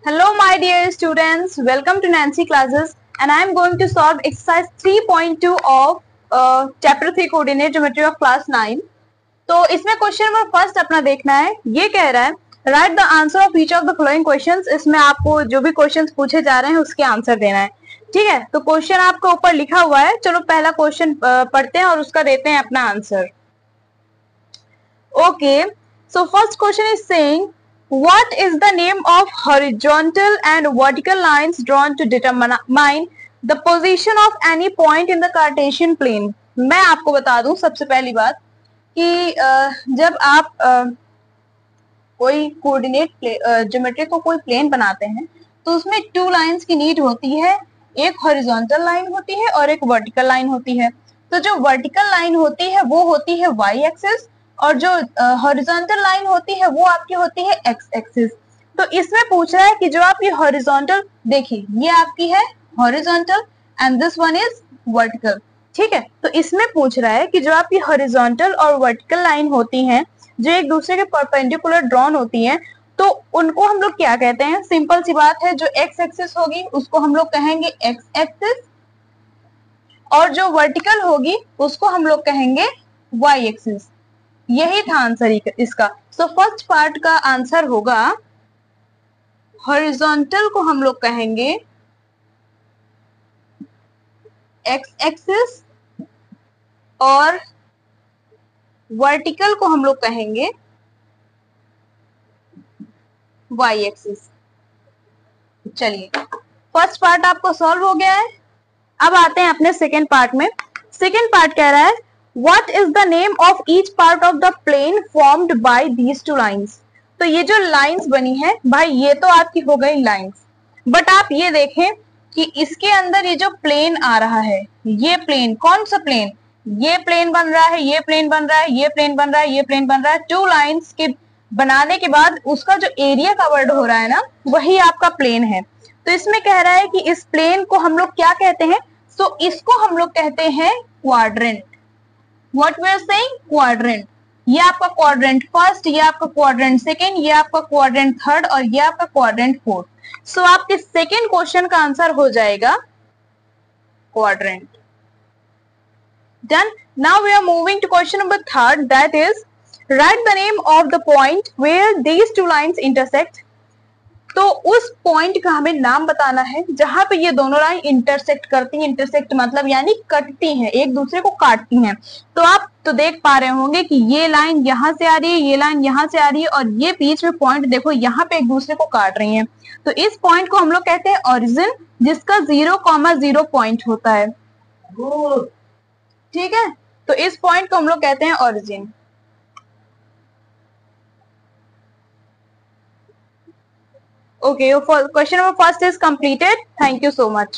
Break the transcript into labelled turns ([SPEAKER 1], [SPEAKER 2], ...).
[SPEAKER 1] Hello my dear students, welcome to Nancy classes and I am going to solve exercise 3.2 of chapter 3 coordinate geometry of class 9. तो इसमें question number first अपना देखना है। ये कह रहा है right the answer of each of the following questions. इसमें आपको जो भी क्वेश्चंस पूछे जा रहे हैं उसके आंसर देना है। ठीक है, तो क्वेश्चन आपका ऊपर लिखा हुआ है। चलो पहला क्वेश्चन पढ़ते हैं और उसका देते हैं अपना answer. Okay, so first question is saying what is the name of horizontal and vertical lines drawn to determine the position of any point in the Cartesian plane? मैं आपको बता दूं सबसे पहली बात कि जब आप कोई कोऑर्डिनेट ज्योमेट्री को कोई प्लेन बनाते हैं तो उसमें टू लाइंस की नीड होती है। एक हॉरिजॉन्टल लाइन होती है और एक वर्टिकल लाइन होती है। तो जो वर्टिकल लाइन होती है वो होती है वाई एक्सिस और जो हॉरिजॉन्टल लाइन होती है वो आपकी होती है एक्स एक्सिस। तो इसमें पूछ रहा है कि जो आपकी हॉरिजॉन्टल, देखिए ये आपकी है horizontal and this one is vertical. ठीक है, तो इसमें पूछ रहा है कि जो आपकी हॉरिजॉन्टल और वर्टिकल लाइन होती हैं जो एक दूसरे के परपेंडिकुलर ड्रॉन होती हैं, तो उनको हम लोग क्या कहते हैं। सिंपल सी बात है, जो एक्स एक्सिस होगी उसको हम लोग कहेंगे एक्स एक्सिस और जो वर्टिकल होगी उसको हम लोग कहेंगे वाई एक्सिस। यही था आंसर इसका। सो फर्स्ट पार्ट का आंसर होगा हॉरिजॉन्टल को हम लोग कहेंगे एक्स एक्सिस और वर्टिकल को हम लोग कहेंगे वाई एक्सिस। चलिए, फर्स्ट पार्ट आपको सॉल्व हो गया है। अब आते हैं अपने सेकेंड पार्ट में। सेकेंड पार्ट कह रहा है What is the name of each part of the plane formed by these two lines? तो ये जो लाइंस बनी है भाई, ये तो आपकी हो गई लाइंस, बट आप ये देखें कि इसके अंदर ये जो प्लेन आ रहा है, ये प्लेन कौन सा प्लेन, ये प्लेन बन रहा है, ये प्लेन बन रहा है, ये प्लेन बन रहा है, ये प्लेन बन रहा है। टू लाइंस के बनाने के बाद उसका जो एरिया कवर्ड हो रहा है ना, वही आपका प्लेन है। तो इसमें कह रहा है कि इस प्लेन को हम लोग क्या कहते हैं, तो इसको हम लोग कहते हैं quadrant. What we are saying? Quadrant. ये आपका क्वाड्रेंट फर्स्ट, ये आपका क्वाड्रेंट सेकेंड, ये आपका क्वाड्रेंट थर्ड और ये आपका क्वाड्रेंट फोर्थ। सो आपके सेकेंड क्वेश्चन का आंसर हो जाएगा quadrant. Done. Now we are moving to question number third, that is right the name of the point where these two lines intersect. तो उस पॉइंट का हमें नाम बताना है जहां पे ये दोनों लाइन इंटरसेक्ट करती हैं। इंटरसेक्ट मतलब यानी कटती हैं, एक दूसरे को काटती हैं। तो आप तो देख पा रहे होंगे कि ये लाइन यहां से आ रही है, ये लाइन यहां से आ रही है और ये बीच में पॉइंट देखो यहाँ पे एक दूसरे को काट रही हैं। तो इस पॉइंट को हम लोग कहते हैं ओरिजिन, जिसका 0,0 पॉइंट होता है। ठीक है, तो इस पॉइंट को हम लोग कहते हैं origin. Okay, your question number first is completed. Thank you so much.